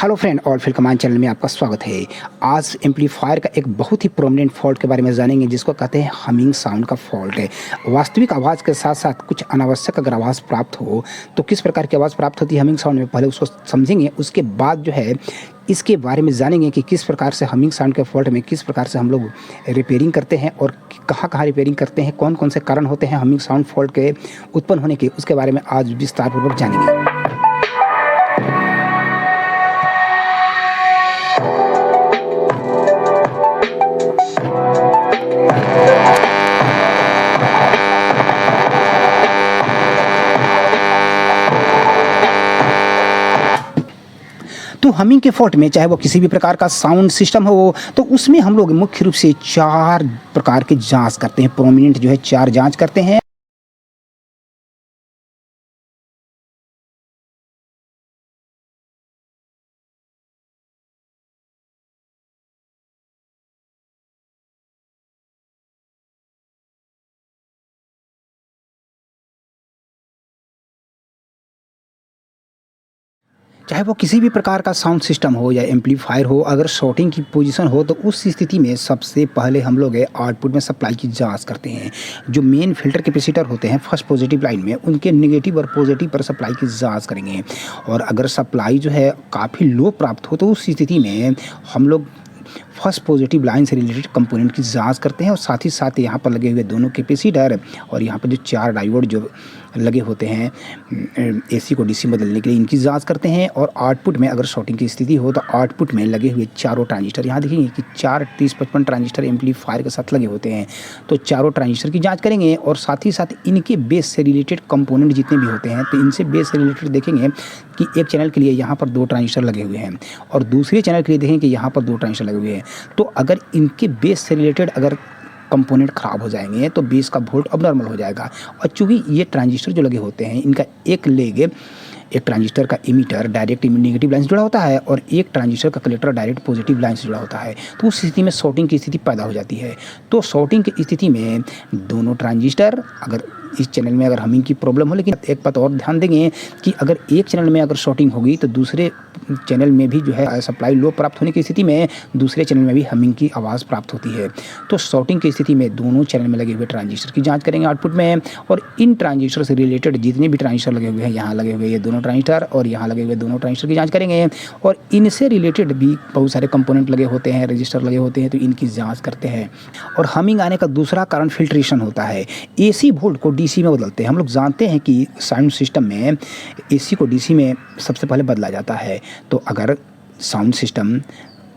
Hello friend और फिर command channel में आपका स्वागत है। आज एम्पलीफायर का एक बहुत ही प्रोमिनेंट फॉल्ट के बारे में जानेंगे जिसको कहते हैं हमिंग साउंड का फॉल्ट है। वास्तविक आवाज़ के साथ साथ कुछ अनावश्यक अगर आवाज़ प्राप्त हो तो किस प्रकार की आवाज़ प्राप्त होती है हमिंग साउंड में, पहले उसको समझेंगे। उसके बाद जो है इसके बारे में जानेंगे कि किस प्रकार से हमिंग साउंड के फॉल्ट में किस प्रकार से हम लोग रिपेयरिंग करते हैं और कहाँ कहाँ रिपेयरिंग करते हैं, कौन कौन से कारण होते हैं हमिंग साउंड फॉल्ट के उत्पन्न होने के, उसके बारे में आज विस्तारपूर्वक जानेंगे। तो हमिंग के फॉल्ट में चाहे वो किसी भी प्रकार का साउंड सिस्टम हो तो उसमें हम लोग मुख्य रूप से 4 प्रकार के जांच करते हैं। प्रोमिनेंट जो है 4 जांच करते हैं। चाहे वो किसी भी प्रकार का साउंड सिस्टम हो या एम्पलीफायर हो, अगर शॉर्टिंग की पोजीशन हो तो उस स्थिति में सबसे पहले हम लोग आउटपुट में सप्लाई की जांच करते हैं। जो मेन फिल्टर कैपेसिटर होते हैं फर्स्ट पॉजिटिव लाइन में, उनके नेगेटिव और पॉजिटिव पर सप्लाई की जांच करेंगे। और अगर सप्लाई जो है काफ़ी लो प्राप्त हो तो उस स्थिति में हम लोग फर्स्ट पॉजिटिव लाइन से रिलेटेड कंपोनेंट की जांच करते हैं और साथ ही साथ यहाँ पर लगे हुए दोनों कैपेसिटर और यहाँ पर जो 4 डायोड जो लगे होते हैं एसी को डीसी बदलने के लिए, इनकी जांच करते हैं। और आउटपुट में अगर शॉर्टिंग की स्थिति हो तो आउटपुट में लगे हुए चारों ट्रांजिस्टर, यहाँ देखेंगे कि 4 3055 ट्रांजिस्टर एम्पलीफायर के साथ लगे होते हैं, तो चारों ट्रांजिस्टर की जांच करेंगे। और साथ ही साथ इनके बेस से रिलेटेड कंपोनेंट जितने भी होते हैं तो इनसे बेस से रिलेटेड देखेंगे कि एक चैनल के लिए यहाँ पर 2 ट्रांजिस्टर लगे हुए हैं और दूसरे चैनल के लिए देखेंगे कि यहाँ पर 2 ट्रांजिस्टर लगे हुए हैं। तो अगर इनके बेस से रिलेटेड अगर कंपोनेंट ख़राब हो जाएंगे तो बेस का वोल्ट अब नॉर्मल हो जाएगा। और चूँकि ये ट्रांजिस्टर जो लगे होते हैं इनका एक ट्रांजिस्टर का इमीटर डायरेक्ट नेगेटिव लाइन से जुड़ा होता है और एक ट्रांजिस्टर का कलेक्टर डायरेक्ट पॉजिटिव लाइन से जुड़ा होता है, तो उस स्थिति में शॉर्टिंग की स्थिति पैदा हो जाती है। तो शॉर्टिंग की स्थिति में दोनों ट्रांजिस्टर, अगर इस चैनल में अगर हमिंग की प्रॉब्लम हो, लेकिन एक बात और ध्यान देंगे कि अगर एक चैनल में अगर शॉर्टिंग होगी तो दूसरे चैनल में भी जो है सप्लाई लो प्राप्त होने की स्थिति में दूसरे चैनल में भी हमिंग की आवाज़ प्राप्त होती है। तो शॉर्टिंग की स्थिति में दोनों चैनल में लगे हुए ट्रांजिस्टर की जांच करेंगे आउटपुट में, और इन ट्रांजिस्टर से रिलेटेड जितने भी ट्रांजिस्टर लगे हुए हैं, यहाँ लगे हुए ये दोनों ट्रांजिस्टर और यहाँ लगे हुए दोनों ट्रांजिस्टर की जांच करेंगे। और इनसे रिलेटेड भी बहुत सारे कंपोनेंट लगे होते हैं, रजिस्टर लगे होते हैं, तो इनकी जाँच करते हैं। और हमिंग आने का दूसरा कारण फिल्ट्रेशन होता है। AC वोल्ट को DC में बदलते हैं। हम लोग जानते हैं कि साउंड सिस्टम में AC को DC में सबसे पहले बदला जाता है। तो अगर साउंड सिस्टम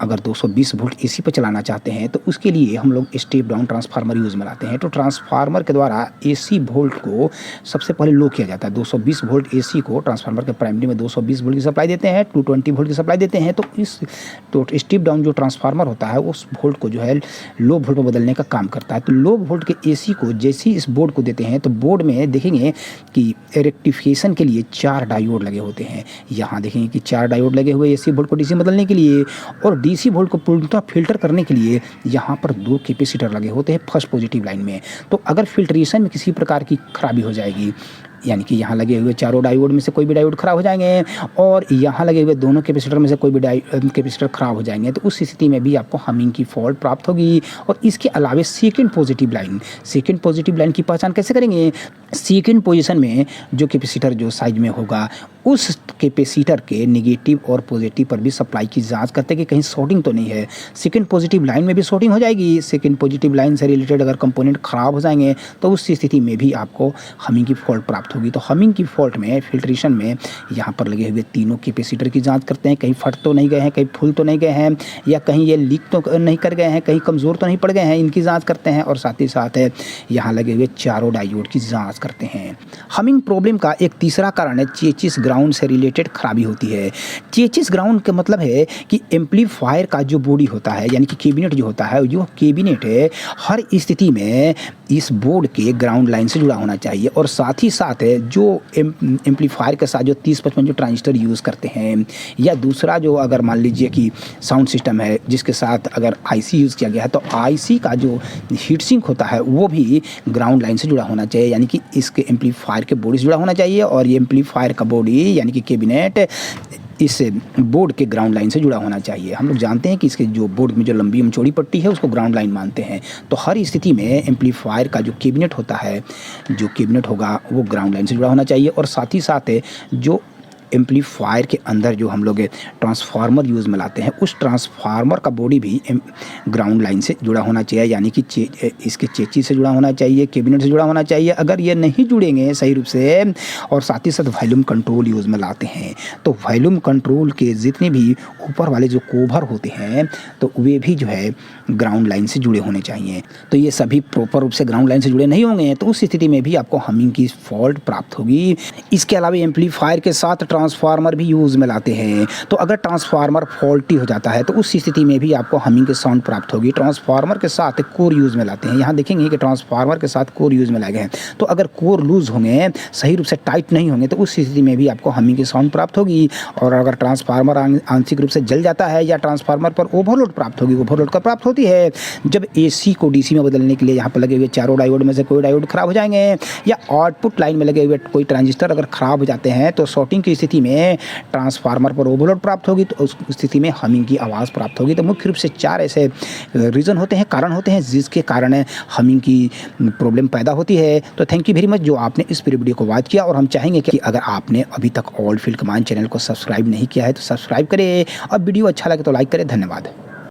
अगर 220 वोल्ट AC पर चलाना चाहते हैं तो उसके लिए हम लोग स्टेप डाउन ट्रांसफार्मर यूज़ में लाते हैं। तो ट्रांसफार्मर के द्वारा AC वोल्ट को सबसे पहले लो किया जाता है। 220 वोल्ट AC को ट्रांसफार्मर के प्राइमरी में 220 वोल्ट की सप्लाई देते हैं, 220 वोल्ट की सप्लाई देते हैं। तो स्टेप डाउन जो ट्रांसफार्मर होता है उस वोल्ट को जो है लो वोल्ट में बदलने का काम करता है। तो लो वोल्ट के AC को जैसे ही इस बोर्ड को देते हैं तो बोर्ड में देखेंगे कि रेक्टिफिकेशन के लिए 4 डायोड लगे होते हैं। यहाँ देखेंगे कि 4 डायोड लगे हुए AC वोल्ट को DC बदलने के लिए, और DC वोल्ट को पूर्णतः फिल्टर करने के लिए यहाँ पर 2 कैपेसिटर लगे होते हैं फर्स्ट पॉजिटिव लाइन में। तो अगर फिल्ट्रेशन में किसी प्रकार की खराबी हो जाएगी, यानी कि यहाँ लगे हुए चारों डायोड में से कोई भी डायोड खराब हो जाएंगे और यहाँ लगे हुए दोनों कैपेसिटर में से कोई भी कैपेसिटर खराब हो जाएंगे, तो उस स्थिति में भी आपको हमिंग की फॉल्ट प्राप्त होगी। और इसके अलावा सेकंड पॉजिटिव लाइन की पहचान कैसे करेंगे? सेकंड पोजीशन में जो कैपेसिटर जो साइड में होगा उस कैपेसिटर के नेगेटिव और पॉजिटिव पर भी सप्लाई की जांच करते हैं कि कहीं शॉर्टिंग तो नहीं है। सेकंड पॉजिटिव लाइन में भी शॉर्टिंग हो जाएगी, सेकंड पॉजिटिव लाइन से रिलेटेड अगर कंपोनेंट खराब हो जाएंगे तो उस स्थिति में भी आपको हमिंग की फॉल्ट प्राप्त होगी। तो हमिंग की फॉल्ट में फिल्ट्रेशन में यहाँ पर लगे हुए तीनों कैपेसिटर की जांच करते हैं, कहीं फट तो नहीं गए हैं, कहीं फुल तो नहीं गए हैं, या कहीं ये लीक तो नहीं कर गए हैं, कहीं कमज़ोर तो नहीं पड़ गए हैं, इनकी जाँच करते हैं। और साथ ही साथ यहाँ लगे हुए चारों डायोड की जाँच करते हैं। हमिंग प्रॉब्लम का एक तीसरा कारण है चेसिस ग्राउंड से रिलेटेड खराबी होती है। चेसिस ग्राउंड का मतलब है कि एम्पलीफायर का जो बॉडी होता है, यानी कि कैबिनेट जो होता है, जो कैबिनेट है हर स्थिति में इस बोर्ड के ग्राउंड लाइन से जुड़ा होना चाहिए। और साथ ही साथ जो एम्पलीफायर के साथ जो 3055 जो ट्रांजिस्टर यूज़ करते हैं, या दूसरा जो अगर मान लीजिए कि साउंड सिस्टम है जिसके साथ अगर IC यूज़ किया गया है तो IC का जो हीट सिंक होता है वो भी ग्राउंड लाइन से जुड़ा होना चाहिए, यानी कि इसके एम्पलीफायर के बॉडी से जुड़ा होना चाहिए। और ये एम्पलीफायर का बॉडी यानी कि कैबिनेट इस बोर्ड के ग्राउंड लाइन से जुड़ा होना चाहिए। हम लोग जानते हैं कि इसके जो बोर्ड में जो लंबी एवं चौड़ी पट्टी है उसको ग्राउंड लाइन मानते हैं। तो हर स्थिति में एम्पलीफायर का जो कैबिनेट होता है, जो कैबिनेट होगा वो ग्राउंड लाइन से जुड़ा होना चाहिए। और साथ ही साथ जो एम्पलीफायर के अंदर जो हम लोग ट्रांसफार्मर यूज़ में लाते हैं, उस ट्रांसफार्मर का बॉडी भी ग्राउंड लाइन से जुड़ा होना चाहिए, यानी कि इसके चेची से जुड़ा होना चाहिए, कैबिनेट से जुड़ा होना चाहिए। अगर ये नहीं जुड़ेंगे सही रूप से, और साथ ही साथ वॉल्यूम कंट्रोल यूज़ में लाते हैं, तो वॉल्यूम कंट्रोल के जितने भी ऊपर वाले जो कोवर होते हैं तो वे भी जो है ग्राउंड लाइन से जुड़े होने चाहिए। तो ये सभी प्रॉपर रूप से ग्राउंड लाइन से जुड़े नहीं होंगे तो उस स्थिति में भी आपको हमिंग की फॉल्ट प्राप्त होगी। इसके अलावा एम्पलीफायर के साथ ट्रांसफार्मर भी यूज़ में लाते हैं, तो अगर ट्रांसफार्मर फॉल्टी हो जाता है तो उस स्थिति में भी आपको हमिंग की साउंड प्राप्त होगी। ट्रांसफार्मर के साथ कोर यूज़ में लाते हैं, यहाँ देखेंगे कि ट्रांसफार्मर के साथ कोर यूज़ में लाए गए हैं। तो अगर कोर लूज़ होंगे, सही रूप से टाइट नहीं होंगे, तो उस स्थिति में भी आपको हमिंग की साउंड प्राप्त होगी। और अगर ट्रांसफार्मर आंशिक रूप से जल जाता है या ट्रांसफार्मर पर ओवरलोड प्राप्त होगी, ओवरलोड का प्राप्त होती है जब एसी को डीसी में बदलने के लिए यहाँ पर लगे हुए चारों डायोड में से कोई डायोड खराब हो जाएंगे, या आउटपुट लाइन में लगे हुए कोई ट्रांजिस्टर अगर खराब हो जाते हैं, तो शॉर्टिंग की स्थिति में ट्रांसफार्मर पर ओवरलोड प्राप्त होगी, तो उस स्थिति में हमिंग की आवाज़ प्राप्त होगी। तो मुख्य रूप से 4 ऐसे रीज़न होते हैं, कारण होते हैं जिसके कारण हमिंग की प्रॉब्लम पैदा होती है। तो थैंक यू वेरी मच जो आपने इस पूरी वीडियो को वॉच किया। और हम चाहेंगे कि अगर आपने अभी तक ऑल फील्ड कमांड चैनल को सब्सक्राइब नहीं किया है तो सब्सक्राइब करें, और वीडियो अच्छा लगे तो लाइक करें। धन्यवाद।